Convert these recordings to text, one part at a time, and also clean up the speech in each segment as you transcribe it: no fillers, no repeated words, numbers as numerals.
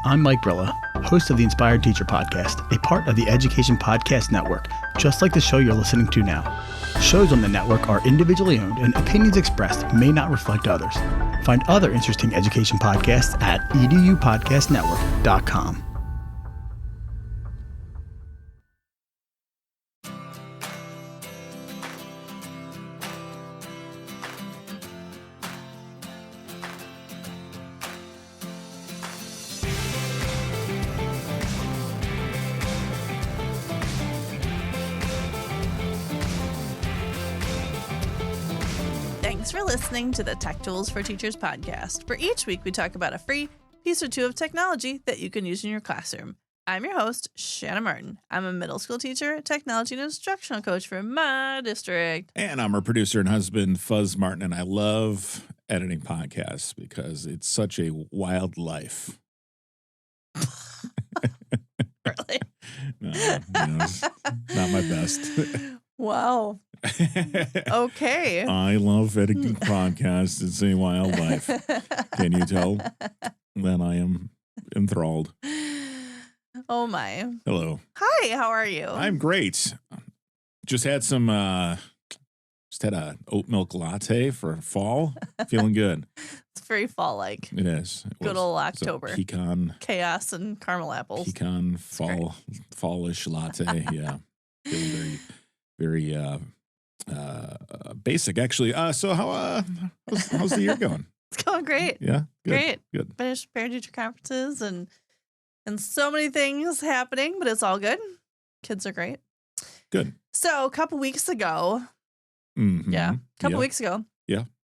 I'm Mike Brilla, host of the Inspired Teacher Podcast, a part of the Education Podcast Network, just like the show you're listening to now. Shows on the network are individually owned and opinions expressed may not reflect others. Find other interesting education podcasts at edupodcastnetwork.com. Thanks for listening to the Tech Tools for Teachers podcast. For each week, we talk about a free piece or two of technology that you can use in your classroom. I'm your host, Shanna Martin. I'm a middle school teacher, technology and instructional coach for my district. And I'm our producer and husband, Fuzz Martin, and I love editing podcasts because it's such a wild life. Really? No, it's not my best. Wow. Okay. I love editing podcasts. It's a wild life. Can you tell? Then I am enthralled. Oh my. Hello. Hi, how are you? I'm great. Just had a oat milk latte for fall. Feeling good. It's very fall-like. It is. Good old October. Pecan. Chaos and caramel apples. Pecan fallish latte. Yeah. Feeling very basic, actually. So how's the year going? It's going great. Yeah, good, Great. good. Finished parent-teacher conferences and so many things happening, but it's all good. Kids are great. Good. So a couple weeks ago, weeks ago,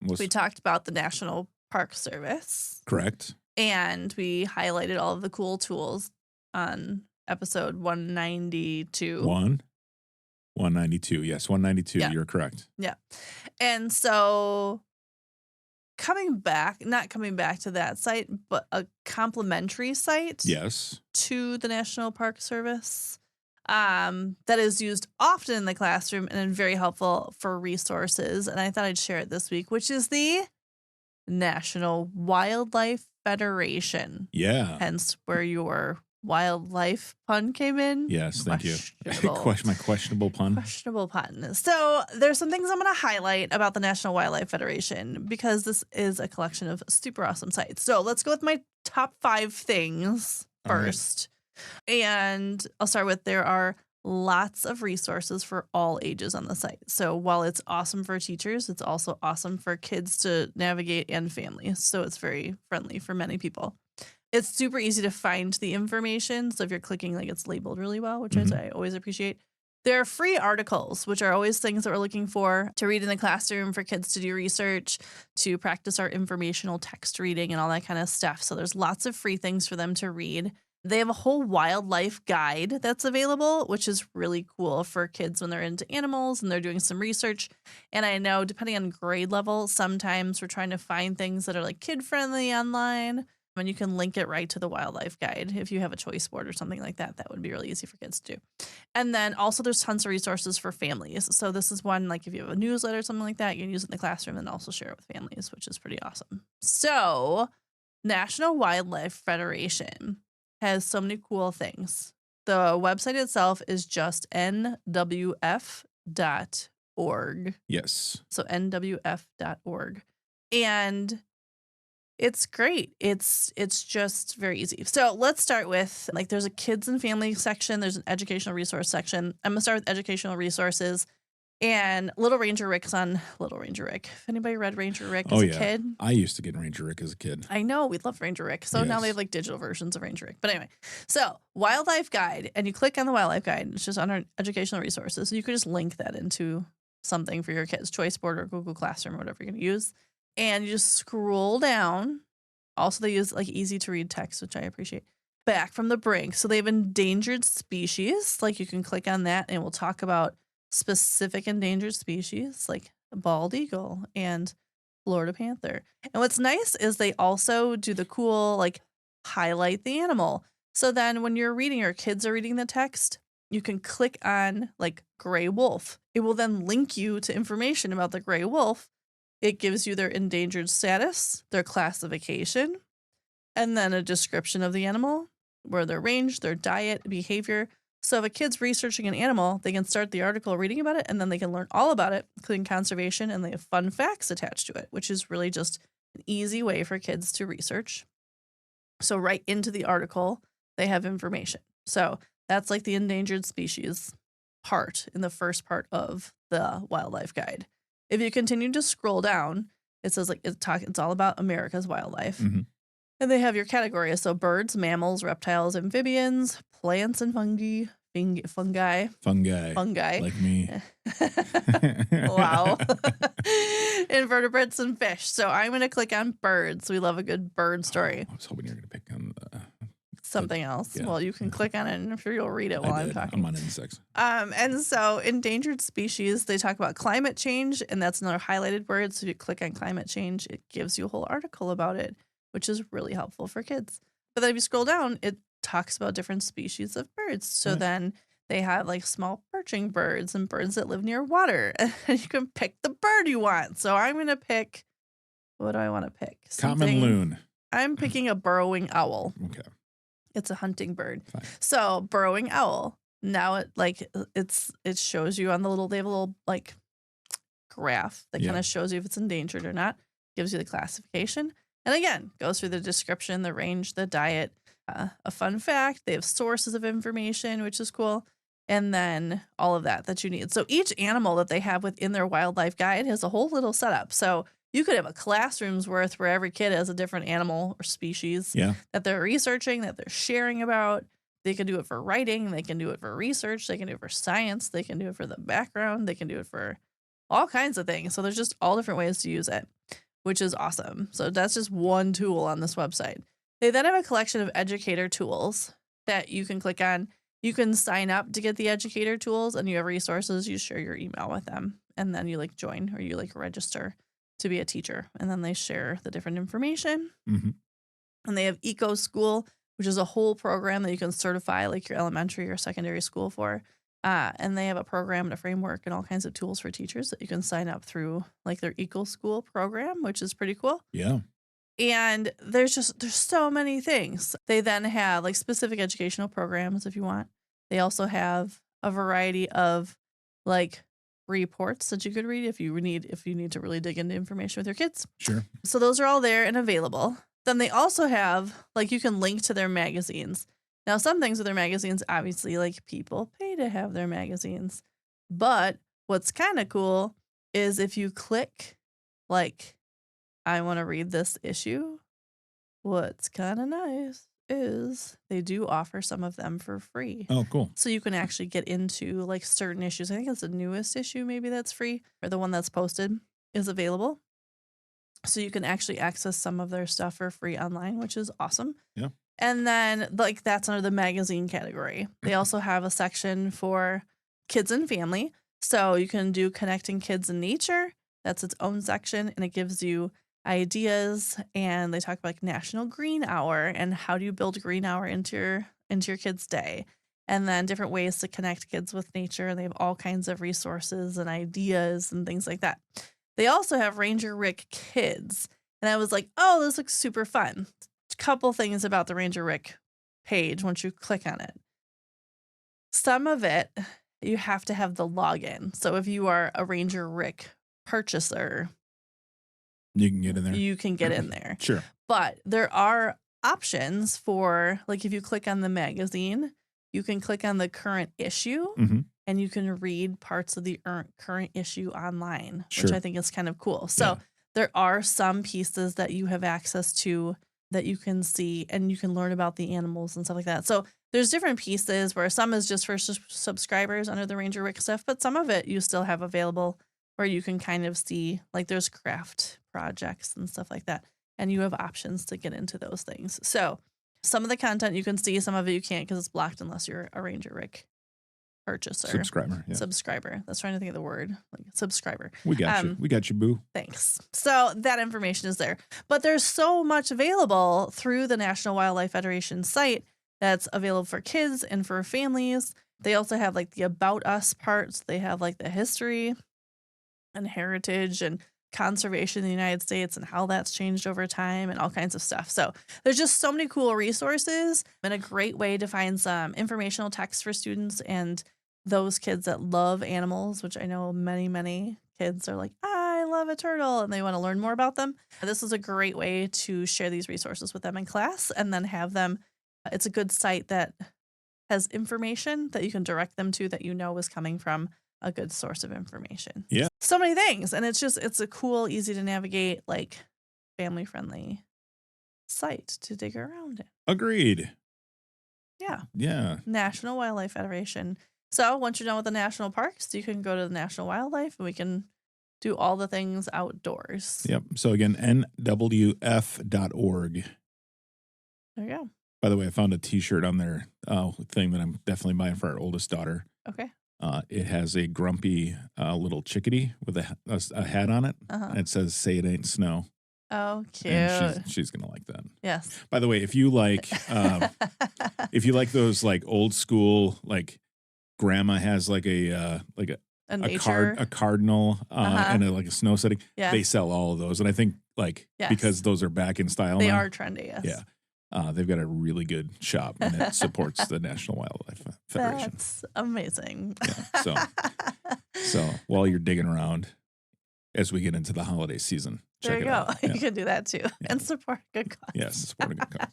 we talked about the National Park Service. Correct. And we highlighted all of the cool tools on episode 192. 192. Yes, 192. Yeah. You're correct. Yeah. And so not coming back to that site, but a complimentary site Yes. to the National Park Service that is used often in the classroom and very helpful for resources. And I thought I'd share it this week, which is the National Wildlife Federation. Yeah. Hence where your wildlife pun came in. Yes, thank you. Questionable. My questionable pun. Questionable pun. So there's some things I'm going to highlight about the National Wildlife Federation because this is a collection of super awesome sites. So let's go with my top 5 things first. Right. And I'll start with there are lots of resources for all ages on the site. So while it's awesome for teachers, it's also awesome for kids to navigate and families. So it's very friendly for many people. It's super easy to find the information. So if you're clicking, it's labeled really well, which I always appreciate. There are free articles, which are always things that we're looking for to read in the classroom for kids to do research, to practice our informational text reading and all that kind of stuff. So there's lots of free things for them to read. They have a whole wildlife guide that's available, which is really cool for kids when they're into animals and they're doing some research. And I know depending on grade level, sometimes we're trying to find things that are kid-friendly online. And you can link it right to the wildlife guide. If you have a choice board or something like that, that would be really easy for kids to do. And then also there's tons of resources for families. So this is one, if you have a newsletter or something like that, you can use it in the classroom and also share it with families, which is pretty awesome. So National Wildlife Federation has so many cool things. The website itself is just nwf.org. Yes. So nwf.org. And it's great. It's just very easy. So let's start with there's a kids and family section. There's an educational resource section. I'm going to start with educational resources. And Little Ranger Rick is on Little Ranger Rick. If anybody read Ranger Rick as a kid. I used to get Ranger Rick as a kid. I know. We love Ranger Rick. So now they have digital versions of Ranger Rick. But anyway, so Wildlife Guide. And you click on the Wildlife Guide. It's just under educational resources. So you could just link that into something for your kids. Choice Board or Google Classroom or whatever you're going to use. And you just scroll down. Also, they use easy to read text, which I appreciate. Back from the brink. So they have endangered species. You can click on that and we'll talk about specific endangered species like bald eagle and Florida panther. And what's nice is they also do the cool highlight the animal. So then when you're reading or kids are reading the text, you can click on gray wolf. It will then link you to information about the gray wolf. It gives you their endangered status, their classification, and then a description of the animal, where their range, their diet, behavior. So if a kid's researching an animal, they can start the article reading about it, and then they can learn all about it, including conservation, and they have fun facts attached to it, which is really just an easy way for kids to research. So right into the article, they have information. So that's like the endangered species part in the first part of the wildlife guide. If you continue to scroll down, it says like it's all about America's wildlife. Mm-hmm. And they have your categories. So birds, mammals, reptiles, amphibians, plants and fungi. Fungi. Like me. Wow. Invertebrates and fish. So I'm going to click on birds. We love a good bird story. I was hoping you were going to pick on Something else. Yeah. Well, you can click on it, and I'm sure you'll read it while I'm talking. I'm on insects. And so endangered species, they talk about climate change, and that's another highlighted word. So if you click on climate change, it gives you a whole article about it, which is really helpful for kids. But then if you scroll down, it talks about different species of birds. So Right. then they have like small perching birds and birds that live near water. And you can pick the bird you want. So I'm going to pick, what do I want to pick? Common loon. I'm picking a burrowing owl. Okay. It's a hunting bird. Fine. So burrowing owl. Now it shows you on the little, they have a little like graph that kind of shows you if it's endangered or not, gives you the classification. And again, goes through the description, the range, the diet, a fun fact. They have sources of information, which is cool. And then all of that you need. So each animal that they have within their wildlife guide has a whole little setup. So you could have a classroom's worth where every kid has a different animal or species that they're researching, that they're sharing about. They can do it for writing. They can do it for research. They can do it for science. They can do it for the background. They can do it for all kinds of things. So there's just all different ways to use it, which is awesome. So that's just one tool on this website. They then have a collection of educator tools that you can click on. You can sign up to get the educator tools, and you have resources. You share your email with them, and then you like join or you like register to be a teacher, and then they share the different information. Mm-hmm. And they have Eco School, which is a whole program that you can certify like your elementary or secondary school for. And they have a program and a framework and all kinds of tools for teachers that you can sign up through like their Eco School program, which is pretty cool. Yeah. And there's so many things. They then have like specific educational programs if you want. They also have a variety of like reports that you could read if you need to really dig into information with your kids. Sure. So those are all there and available. Then they also have like you can link to their magazines. Now some things with their magazines, obviously, like people pay to have their magazines. But what's kind of cool is if you click like I want to read this issue, what's kind of nice is they do offer some of them for free. Oh, cool. So you can actually get into like certain issues. I think it's the newest issue maybe that's free, or the one that's posted is available. So you can actually access some of their stuff for free online, which is awesome. Yeah. And then like that's under the magazine category. They also have a section for kids and family. So you can do connecting kids and nature. That's its own section, and it gives you ideas, and they talk about like National Green Hour and how do you build a green hour into your kids' day, and then different ways to connect kids with nature. And they have all kinds of resources and ideas and things like that. They also have Ranger Rick Kids, and I was like, oh, this looks super fun. A couple things about the Ranger Rick page once you click on it. Some of it you have to have the login. So if you are a Ranger Rick purchaser, you can get in there. You can get in there. Sure. But there are options for, like, if you click on the magazine, you can click on the current issue and you can read parts of the current issue online, which I think is kind of cool. So there are some pieces that you have access to that you can see, and you can learn about the animals and stuff like that. So there's different pieces where some is just for subscribers under the Ranger Rick stuff, but some of it you still have available where you can kind of see, like there's craft projects and stuff like that. And you have options to get into those things. So some of the content you can see, some of it you can't because it's blocked unless you're a Ranger Rick purchaser. Subscriber. Yeah. Subscriber. That's trying to think of the word. Like subscriber. We got you. We got you, boo. Thanks. So that information is there. But there's so much available through the National Wildlife Federation site that's available for kids and for families. They also have like the About Us parts. They have like the history and heritage and conservation in the United States and how that's changed over time and all kinds of stuff. So there's just so many cool resources and a great way to find some informational text for students and those kids that love animals, which I know many, many kids are like, I love a turtle, and they want to learn more about them. This is a great way to share these resources with them in class and then have them. It's a good site that has information that you can direct them to that you know is coming from a good source of information. Yeah. So many things. And it's a cool, easy to navigate, like family friendly site to dig around in. Agreed. Yeah. Yeah. National Wildlife Federation. So once you're done with the national parks, you can go to the National Wildlife and we can do all the things outdoors. Yep. So again, nwf.org. There you go. By the way, I found a T-shirt on their thing that I'm definitely buying for our oldest daughter. Okay. It has a grumpy little chickadee with a hat on it. And it says, "Say it ain't snow." Oh, cute. And she's going to like that. Yes. By the way, if you like those like old school, like grandma has like a cardinal and like a snow setting, they sell all of those. And I think because those are back in style they now. are trendy, yes. Yeah. They've got a really good shop and it supports the National Wildlife Federation. That's amazing. Yeah, so while you're digging around as we get into the holiday season, there you go. Yeah. You can do that too and support a good cause. Yes, support a good cause.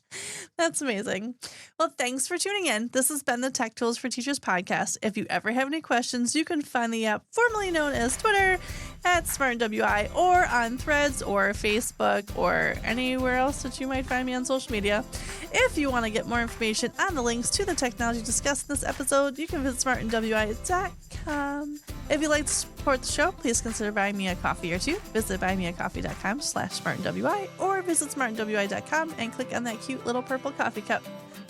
That's amazing. Well, thanks for tuning in. This has been the Tech Tools for Teachers podcast. If you ever have any questions, you can find the app formerly known as Twitter at SmartWI or on Threads or Facebook or anywhere else that you might find me on social media. If you want to get more information on the links to the technology discussed in this episode, you can visit smartandwi.com. If you'd like to support the show, please consider buying me a coffee or two. Visit buymeacoffee.com/smartandwi or visit smartandwi.com and click on that cute little purple coffee cup.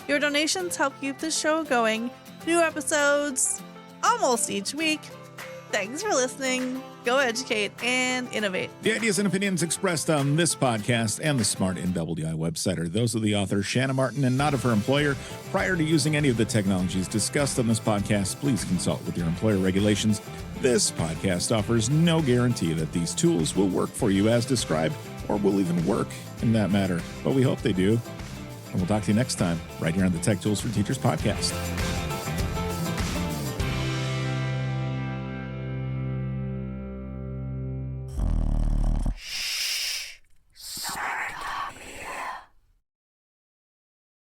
Your donations help keep this show going. New episodes almost each week. Thanks for listening. Go educate and innovate. The ideas and opinions expressed on this podcast and the Smart NWI website are those of the author Shanna Martin and not of her employer. Prior to using any of the technologies discussed on this podcast, please consult with your employer regulations. This podcast offers no guarantee that these tools will work for you as described or will even work in that matter, but we hope they do. And we'll talk to you next time right here on the Tech Tools for Teachers podcast.